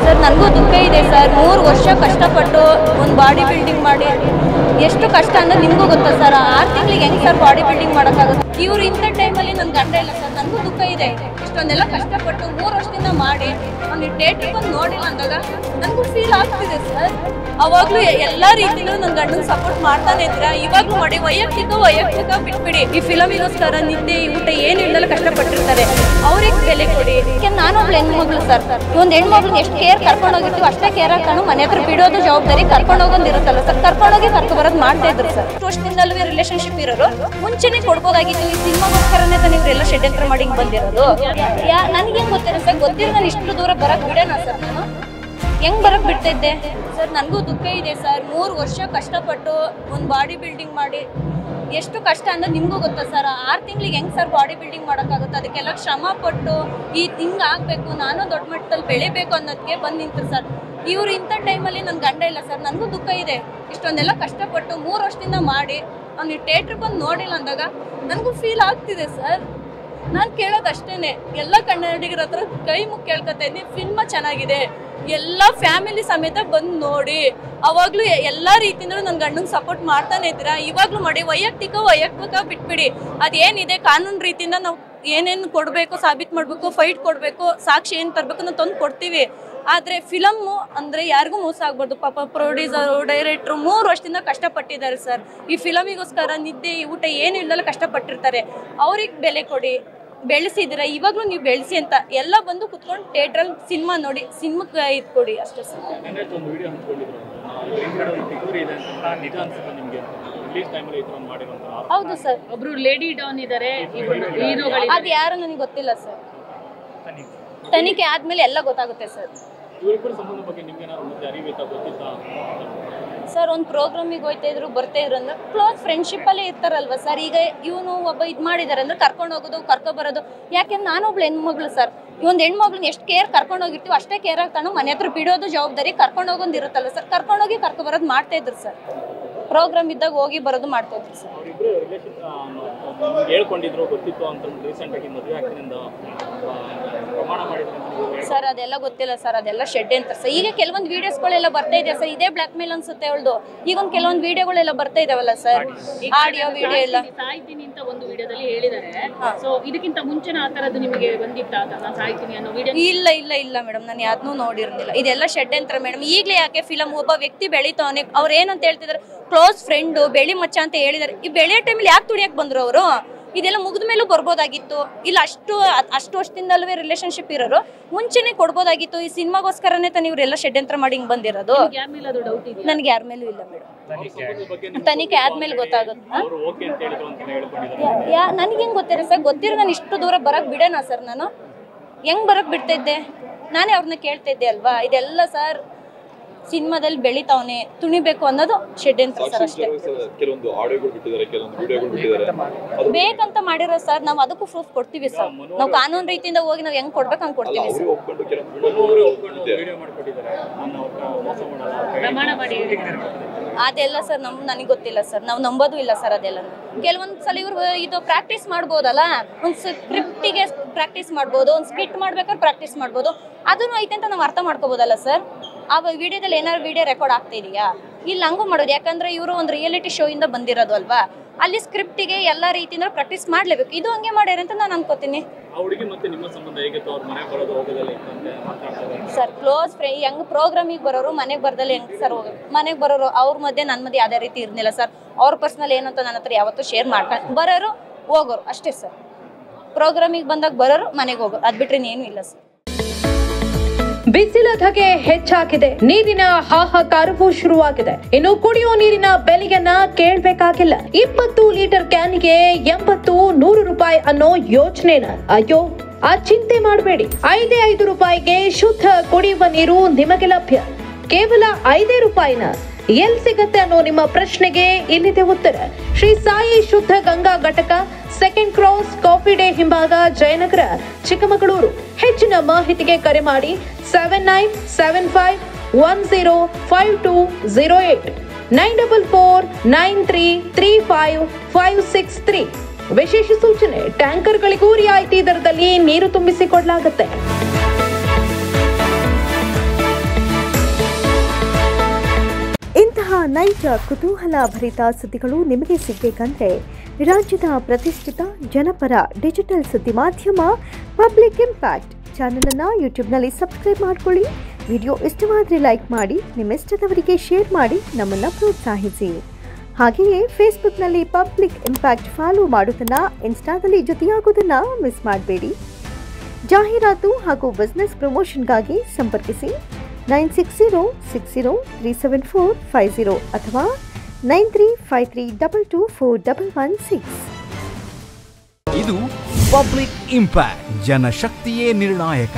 Sir ನನಗೂ ದುಃಖ ಇದೆ ಸರ್. 3 ವರ್ಷ ಕಷ್ಟಪಟ್ಟು ಒಂದು ಬಾಡಿ ಬಿಲ್ಡಿಂಗ್ ಮಾಡಿ ಎಷ್ಟು ಕಷ್ಟ ಅಂದ್ರೆ ನಿಮಗೂ ಗೊತ್ತಾ ಸರ್. 6 ತಿಂಗಳಿಗೆ ಹೆಂಗೆ ಸರ್ ಬಾಡಿ ಬಿಲ್ಡಿಂಗ್ ಮಾಡೋಕ್ಕಾಗುತ್ತೆ? ಇವ್ರು ಇಂಥ ಟೈಮಲ್ಲಿ ನನ್ನ ಗಂಡ ಇಲ್ಲ ಸರ್. ನನಗೂ ದುಃಖ ಇದೆ. ಇಷ್ಟೊಂದೆಲ್ಲ ಕಷ್ಟಪಟ್ಟು 3 ವರ್ಷದಿಂದ ಮಾಡಿ ಅವ್ನಿಗೆ ಥಿಯೇಟ್ರಿಗೆ ಬಂದು ನೋಡಿಲ್ಲ ಅಂದಾಗ ನನಗೂ ಫೀಲ್ ಆಗ್ತಿದೆ ಸರ್. ಅವಾಗಲೂ ಎಲ್ಲ ರೀತಿಲೂ ನನ್ನ ಗಂಡನ ಸಪೋರ್ಟ್ ಮಾಡ್ತಾನೆ ಇದ್ದೀರಾ. ಇವಾಗಲೂ ಮಾಡಿ ವೈಯಕ್ತಿಕ ಬಿಟ್ಬಿಡಿ. ಈ ಫಿಲಮಿಗೋಸ್ಕರ ನಿದ್ದೆ ಊಟ ಏನು ಇಲ್ಲದಲ್ಲ ಕಷ್ಟಪಟ್ಟಿರ್ತಾರೆ, ಅವ್ರಿಗೆ ಬೆಲೆ ಕೊಡಿ. ನಾನು ಒಬ್ಳು ಹೆಣ್ಮಗಳು ಸರ್. ಒಂದು ಹೆಣ್ಮಗ್ಳನ್ನ ಎಷ್ಟು ಕೇರ್ ಕರ್ಕೊಂಡೋಗಿರ್ತೀವಿ ಅಷ್ಟೇ ಕೇರ್ ಹಾಕೊಂಡು ಮನೆ ಹತ್ರ ಬಿಡೋದು ಜವಾಬ್ದಾರಿ. ಕರ್ಕೊಂಡೋಗೋದಿರುತ್ತಲ್ಲ ಸರ್, ಕರ್ಕೊಂಡೋಗಿ ಕರ್ಕೊಬರೋದು ಮಾಡ್ತಾ ಇದ್ರು ಸರ್. ವರ್ಷದಿಂದಲೂ ರಿಲೇಶನ್ಶಿಪ್ ಇರೋರು ಮುಂಚೆನೆ ಕೊಡ್ಬೋದಾಗಿತ್ತು. ಈ ಸಿನಿಮಾಗೋಸ್ಕರನೇ ತಾನು ಇವರೆಲ್ಲ ಷಡ್ಯಂತ್ರ ಮಾಡಿ ಬಂದಿರೋದು. ನನಗೇನು ಗೊತ್ತಿರೋ ಸರ್, ಗೊತ್ತಿರೋ ನಾನು ಇಷ್ಟು ದೂರ ಬರಕ್ ಬಿಡೋಣ ಸರ್. ನಾನು ಹೆಂಗ್ ಬರಕ್ ಬಿಡ್ತಾ ಇದ್ದೆ ಸರ್. ನನಗೂ ದುಃಖ ಇದೆ ಸರ್. 3 ವರ್ಷ ಕಷ್ಟಪಟ್ಟು ಒಂದು ಬಾಡಿ ಬಿಲ್ಡಿಂಗ್ ಮಾಡಿ ಎಷ್ಟು ಕಷ್ಟ ಅಂದ್ರೆ ನಿಮಗೂ ಗೊತ್ತಾ ಸರ್. 6 ತಿಂಗಳಿಗೆ ಹೆಂಗೆ ಸರ್ ಬಾಡಿ ಬಿಲ್ಡಿಂಗ್ ಮಾಡೋಕ್ಕಾಗುತ್ತೆ? ಅದಕ್ಕೆಲ್ಲ ಶ್ರಮ ಪಟ್ಟು ಹಿಂಗೆ ಆಗಬೇಕು, ನಾನು ದೊಡ್ಡ ಮಟ್ಟದಲ್ಲಿ ಬೆಳಿಬೇಕು ಅನ್ನೋದಕ್ಕೆ ಬಂದು ನಿಂತರು ಸರ್. ಇವರು ಇಂಥ ಟೈಮಲ್ಲಿ ನನ್ನ ಗಂಡ ಇಲ್ಲ ಸರ್. ನನಗೂ ದುಃಖ ಇದೆ. ಇಷ್ಟೊಂದೆಲ್ಲ ಕಷ್ಟಪಟ್ಟು 3 ವರ್ಷದಿಂದ ಮಾಡಿ ಅವ್ನಿಗೆ ಥಿಯೇಟ್ರಿಗೆ ಬಂದು ನೋಡಿಲ್ಲ ಅಂದಾಗ ನನಗೂ ಫೀಲ್ ಆಗ್ತಿದೆ ಸರ್. ನಾನು ಕೇಳೋದು ಅಷ್ಟೇ, ಎಲ್ಲ ಕನ್ನಡಿಗರ ಹತ್ರ ಕೈ ಮುಗಿ ಕೇಳ್ಕೊತಾ ಇದ್ದೀನಿ. ಫಿಲ್ಮ ಚೆನ್ನಾಗಿದೆ, ಎಲ್ಲ ಫ್ಯಾಮಿಲಿ ಸಮೇತ ಬಂದು ನೋಡಿ. ಅವಾಗಲೂ ಎಲ್ಲ ರೀತಿಯಿಂದಲೂ ನನ್ನ ಗಂಡಂಗೆ ಸಪೋರ್ಟ್ ಮಾಡ್ತಾನೆ ಇದ್ದೀರಾ. ಇವಾಗಲೂ ಮಾಡಿ ವೈಯಕ್ತಿಕ ಬಿಟ್ಬಿಡಿ. ಅದೇನಿದೆ ಕಾನೂನು ರೀತಿಯಿಂದ ನಾವು ಏನೇನು ಕೊಡಬೇಕು, ಸಾಬೀತು ಮಾಡಬೇಕು, ಫೈಟ್ ಕೊಡಬೇಕು, ಸಾಕ್ಷಿ ಏನು ತರಬೇಕು ನಾವು ತಂದು ಕೊಡ್ತೀವಿ. ಆದರೆ ಫಿಲಮ್ಮು ಅಂದರೆ ಯಾರಿಗೂ ಮೋಸ ಆಗ್ಬಾರ್ದು. ಪಾಪ ಪ್ರೊಡ್ಯೂಸರು, ಡೈರೆಕ್ಟ್ರು 3 ವರ್ಷದಿಂದ ಕಷ್ಟಪಟ್ಟಿದ್ದಾರೆ ಸರ್. ಈ ಫಿಲಮಿಗೋಸ್ಕರ ನಿದ್ದೆ ಊಟ ಏನು ಇಲ್ಲದಲ್ಲ ಕಷ್ಟಪಟ್ಟಿರ್ತಾರೆ. ಅವ್ರಿಗೆ ಬೆಲೆ ಕೊಡಿ. ಬೆಳೆಸಿದ್ದೀರಾ, ಇವಾಗಲೂ ನೀವು ಬೆಳೆಸಿ ಅಂತ ಎಲ್ಲ ಬಂದು ಕುತ್ಕೊಂಡು ಥಿಯೇಟ್ರಲ್ಲಿ ಸಿನಿಮಾ ನೋಡಿ, ಸಿನಿಮಾಕ್ಕೆ ಇದು ಕೊಡಿ ಅಷ್ಟೇ ಸರ್. ಹೌದು ಸರ್, ಒಬ್ರು ಲೇಡಿ ಡಾನ್ ಇದ್ದಾರೆ, ಅದು ಯಾರು ನನಗೆ ಗೊತ್ತಿಲ್ಲ ಸರ್. ತನಿಖೆ ಆದ್ಮೇಲೆ ಎಲ್ಲ ಗೊತ್ತಾಗುತ್ತೆ ಸರ್. ಸರ್ ಒಂದು ಪ್ರೋಗ್ರಾಮಿಗೆ ಹೋಗ್ತಾ ಇದ್ರು, ಬರ್ತಾ ಇದ್ರು ಅಂದ್ರೆ ಕ್ಲೋಸ್ ಫ್ರೆಂಡ್ಶಿಪ್ಪಲ್ಲೇ ಇರ್ತಾರಲ್ವ ಸರ್. ಈಗ ಇವನು ಒಬ್ಬ ಇದು ಮಾಡಿದ್ದಾರೆ ಅಂದ್ರೆ ಕರ್ಕೊಂಡು ಹೋಗೋದು, ಕರ್ಕೊಬರೋದು. ಯಾಕೆಂದ್ರೆ ನಾನೊಬ್ಳು ಹೆಣ್ಮಗಳು ಸರ್. ಈ ಒಂದು ಹೆಣ್ಮಗ್ಳನ್ನ ಎಷ್ಟು ಕೇರ್ ಕರ್ಕೊಂಡೋಗಿರ್ತೀವಿ ಅಷ್ಟೇ ಕೇರ್ ಆಗ್ತಾನು ಮನೆ ಹತ್ರ ಬಿಡೋದು ಜವಾಬ್ದಾರಿ. ಕರ್ಕೊಂಡೋಗೋದು ಇರುತ್ತಲ್ಲ ಸರ್, ಕರ್ಕೊಂಡೋಗಿ ಕರ್ಕೊಬರೋದು ಮಾಡ್ತಾ ಇದ್ರು ಸರ್. ಪ್ರೋಗ್ರಾಮ್ ಇದ್ದಾಗ ಹೋಗಿ ಬರೋದು ಮಾಡ್ತಾ ಇದ್ರು ಸರ್. ಸರ್ ಅದೆಲ್ಲ ಗೊತ್ತಿಲ್ಲ ಸರ್, ಅದೆಲ್ಲ ಷಡ್ಯಂತ್ರ ಸರ್. ಈಗ ಕೆಲವೊಂದು ವಿಡಿಯೋಸ್ಗಳೆಲ್ಲ ಬರ್ತಾ ಇದೆ ಸರ್. ಇದೇ ಬ್ಲಾಕ್ ಮೇಲ್ ಅನ್ಸುತ್ತೆ ಅವಳದು. ಈಗ ಒಂದು ಕೆಲವೊಂದು ವಿಡಿಯೋಗಳೆಲ್ಲ ಬರ್ತಾ ಇದಾವಲ್ಲ ಸರ್, ಆಡಿಯೋ ವಿಡಿಯೋ ಎಲ್ಲ. ಸಾಯ್ತೀನಿ ಅಂತ ಒಂದು ವಿಡಿಯೋದಲ್ಲಿ ಹೇಳಿದ್ದಾರೆ. ಸೊ ಇದಕ್ಕಿಂತ ಮುಂಚೆನ ಆ ತರದ್ದು ನಿಮಗೆ ಬಂದಿತ್ತಾ ನಾನು ಸಾಯ್ತೀನಿ ಅನ್ನೋ ವಿಡಿಯೋ? ಇಲ್ಲ ಮೇಡಮ್, ನಾನು ಯಾವ್ದನ್ನೂ ನೋಡಿರ್ಲಿಲ್ಲ. ಇದೆಲ್ಲ ಷಡ್ಯಂತ್ರ ಮೇಡಮ್. ಈಗಲೇ ಯಾಕೆ ಫಿಲಮ್ ಒಬ್ಬ ವ್ಯಕ್ತಿ ಬೆಳಿತಾವನೆ, ಅವ್ರು ಏನಂತ ಹೇಳ್ತಿದ್ದಾರೆ, ಕ್ಲೋಸ್ ಫ್ರೆಂಡು, ಬೆಳಿ ಮಚ್ಚ ಅಂತ ಹೇಳಿದ್ದಾರೆ. ಈ ಬೆಳೆಯೋ ಟೈಮಲ್ಲಿ ಯಾಕೆ ತುಡಿಯಕ್ಕೆ ಬಂದ್ರು ಅವರು? ಇದೆಲ್ಲ ಮುಗಿದ ಮೇಲೂ ಬರ್ಬೋದಾಗಿತ್ತು. ಇಲ್ಲ ಅಷ್ಟು ವರ್ಷದಿಂದಲೂ ರಿಲೇಶನ್ಶಿಪ್ ಇರೋರು ಮುಂಚೆನೆ ಕೊಡ್ಬೋದಾಗಿತ್ತು. ಈ ಸಿನಿಮಾಗೋಸ್ಕರನೇ ತಾನು ಇವರೆಲ್ಲ ಷಡ್ಯಂತ್ರ ಮಾಡಿ ಹಿಂಗೆ ಬಂದಿರೋದು. ನನಗೆ ಯಾರ ಮೇಲೂ ಇಲ್ಲ ಮೇಡಮ್. ತನಿಖೆ ಆದ್ಮೇಲೆ ಗೊತ್ತಾಗುತ್ತೆ. ನನಗೆ ಹೆಂಗೆ ಗೊತ್ತಿರ ಸರ್? ಗೊತ್ತಿರೋ ನಾನು ಇಷ್ಟು ದೂರ ಬರಕ್ ಬಿಡೋಣ ಸರ್. ನಾನು ಹೆಂಗ್ ಬರಕ್ ಬಿಡ್ತಾ ಇದ್ದೆ? ನಾನೇ ಅವ್ರನ್ನ ಕೇಳ್ತಾ ಇದ್ದೆ ಅಲ್ವಾ. ಇದೆಲ್ಲ ಸರ್ ಸಿನಿಮಾದಲ್ಲಿ ಬೆಳಿತಾವನೆ, ತುಣಿಬೇಕು ಅನ್ನೋದು ಷಡ್ಯಂತ್ರ ಸರ್ ಅಷ್ಟೇ. ಬೇಕಂತ ಮಾಡಿರೋ ಸರ್. ನಾವು ಅದಕ್ಕೂ ಪ್ರೂಫ್ ಕೊಡ್ತೀವಿ ಸರ್. ನಾವು ಕಾನೂನು ರೀತಿಯಿಂದ ಹೋಗಿ ನಾವು ಹೆಂಗ್ ಕೊಡ್ಬೇಕು ಹಂಗೆ ಕೊಡ್ತೀವಿ ಸರ್. ಅದೆಲ್ಲ ಸರ್ ನನಗೆ ಗೊತ್ತಿಲ್ಲ ಸರ್. ನಾವು ನಂಬೋದು ಇಲ್ಲ ಸರ್ ಅದೆಲ್ಲ. ಕೆಲವೊಂದು ಸಲ ಇವ್ರು ಇದು ಪ್ರಾಕ್ಟೀಸ್ ಮಾಡ್ಬೋದಲ್ಲ, ಒಂದು ಸ್ಕ್ರಿಪ್ಟಿಗೆ ಪ್ರಾಕ್ಟೀಸ್ ಮಾಡ್ಬೋದು, ಒಂದು ಸ್ಕಿಟ್ ಮಾಡ್ಬೇಕಾದ್ರೆ ಪ್ರಾಕ್ಟೀಸ್ ಮಾಡ್ಬೋದು. ಅದನ್ನು ಐತೆ ಅಂತ ನಾವು ಅರ್ಥ ಮಾಡ್ಕೋಬೋದಲ್ಲ ಸರ್. ಆ ವಿಡಿಯೋದಲ್ಲಿ ಏನಾದ್ರು ವಿಡಿಯೋ ರೆಕಾರ್ಡ್ ಆಗ್ತಾ ಇದೆಯಾ? ಇಲ್ಲ ಹಂಗೂ ಮಾಡೋದು. ಯಾಕಂದ್ರೆ ಇವರು ಒಂದು ರಿಯಾಲಿಟಿ ಶೋ ಇಂದ ಬಂದಿರೋದು ಅಲ್ವಾ. ಅಲ್ಲಿ ಸ್ಕ್ರಿಪ್ಟಿಗೆ ಎಲ್ಲ ರೀತಿಯಿಂದ ಪ್ರಾಕ್ಟೀಸ್ ಮಾಡ್ಲೇಬೇಕು. ಇದು ಹಂಗೆ ಮಾಡ್ಯಾರ ಅಂತ ನಾನು ಅನ್ಕೋತೀನಿ ಸರ್. ಕ್ಲೋಸ್ ಫ್ರೆಂಡ್ ಹೆಂಗ್ ಪ್ರೋಗ್ರಾಮಿಗೆ ಬರೋರು ಮನೆಗೆ ಬರ್ದಲ್ಲಿ ಹೆಂಗ್ ಸರ್ ಹೋಗೋದು? ಮನೆಗೆ ಬರೋರು ಅವ್ರ ಮಧ್ಯೆ ನನ್ನ ಮಧ್ಯೆ ಯಾವುದೇ ರೀತಿ ಇರ್ಲಿಲ್ಲ ಸರ್. ಅವ್ರ ಪರ್ಸನಲ್ ಏನಂತ ನನ್ನ ಹತ್ರ ಯಾವತ್ತೂ ಶೇರ್ ಮಾಡ್ಕೊಂಡು ಬರೋರು ಹೋಗೋರು ಅಷ್ಟೇ ಸರ್. ಪ್ರೋಗ್ರಾಮಿಗೆ ಬಂದಾಗ ಬರೋರು ಮನೆಗೆ ಹೋಗೋರು, ಅದು ಬಿಟ್ರೆ ಏನು ಇಲ್ಲ ಸರ್. ಬಿಸಿಲ ಧಗೆ ಹೆಚ್ಚಾಗಿದೆ, ನೀರಿನ ಹಾಹಾಕಾರವೂ ಶುರುವಾಗಿದೆ. ಇನ್ನು ಕುಡಿಯೋ ನೀರಿನ ಬೆಲೆಯನ್ನ ಕೇಳಬೇಕಾಗಿಲ್ಲ. 20 ಲೀಟರ್ ಕ್ಯಾನ್ಗೆ 80-100 ರೂಪಾಯಿ ಅನ್ನೋ ಯೋಚನೆನ ಅಯ್ಯೋ ಆ ಚಿಂತೆ ಮಾಡಬೇಡಿ. 5 ರೂಪಾಯಿಗೆ ಶುದ್ಧ ಕುಡಿಯುವ ನೀರು ನಿಮಗೆ ಲಭ್ಯ. ಕೇವಲ 5 ರೂಪಾಯಿನ ಎಲ್ಲಿ ಸಿಗತ್ತೆ ಅನ್ನೋ ನಿಮ್ಮ ಪ್ರಶ್ನೆಗೆ ಇಲ್ಲಿದೆ ಉತ್ತರ. ಶ್ರೀ ಸಾಯಿ ಶುದ್ಧ ಗಂಗಾ ಘಟಕ, ಸೆಕೆಂಡ್ ಕ್ರಾಸ್, ಕಾಫಿ ಡೇ ಹಿಂಭಾಗ, ಜಯನಗರ, ಚಿಕ್ಕಮಗಳೂರು. ಹೆಚ್ಚಿನ ಮಾಹಿತಿಗೆ ಕರೆ ಮಾಡಿ 7975105208 94493355563. ವಿಶೇಷ ಸೂಚನೆ, ಟ್ಯಾಂಕರ್ಗಳಿಗೂ ರಿಯಾಯಿತಿ ದರದಲ್ಲಿ ನೀರು ತುಂಬಿಸಿಕೊಡಲಾಗುತ್ತೆ. ನೈಜ ಕುತೂಹಲ ಭರಿತ ಸುದ್ದಿಗಳು ನಿಮಗೆ ಸಿಗಬೇಕಂದ್ರೆ ರಾಜ್ಯದ ಪ್ರತಿಷ್ಠಿತ ಜನಪರ ಡಿಜಿಟಲ್ ಸುದ್ದಿ ಮಾಧ್ಯಮ ಪಬ್ಲಿಕ್ ಇಂಪ್ಯಾಕ್ಟ್ ಚಾನಲನ್ನು ಯೂಟ್ಯೂಬ್ನಲ್ಲಿ ಸಬ್ಸ್ಕ್ರೈಬ್ ಮಾಡಿಕೊಳ್ಳಿ. ವಿಡಿಯೋ ಇಷ್ಟವಾದರೆ ಲೈಕ್ ಮಾಡಿ, ನಿಮ್ಮಿಷ್ಟದವರಿಗೆ ಶೇರ್ ಮಾಡಿ ನಮ್ಮನ್ನು ಪ್ರೋತ್ಸಾಹಿಸಿ. ಹಾಗೆಯೇ ಫೇಸ್ಬುಕ್ನಲ್ಲಿ ಪಬ್ಲಿಕ್ ಇಂಪ್ಯಾಕ್ಟ್ ಫಾಲೋ ಮಾಡೋದನ್ನು, ಇನ್ಸ್ಟಾದಲ್ಲಿ ಜೊತೆಯಾಗೋದನ್ನು ಮಿಸ್ ಮಾಡಬೇಡಿ. ಜಾಹೀರಾತು ಹಾಗೂ ಬಿಸ್ನೆಸ್ ಪ್ರಮೋಷನ್ಗಾಗಿ ಸಂಪರ್ಕಿಸಿ 9606037450 ಅಥವಾ 9353224116. ಇದು ಪಬ್ಲಿಕ್ ಇಂಪ್ಯಾಕ್ಟ್, ಜನಶಕ್ತಿಯೇ ನಿರ್ಣಾಯಕ.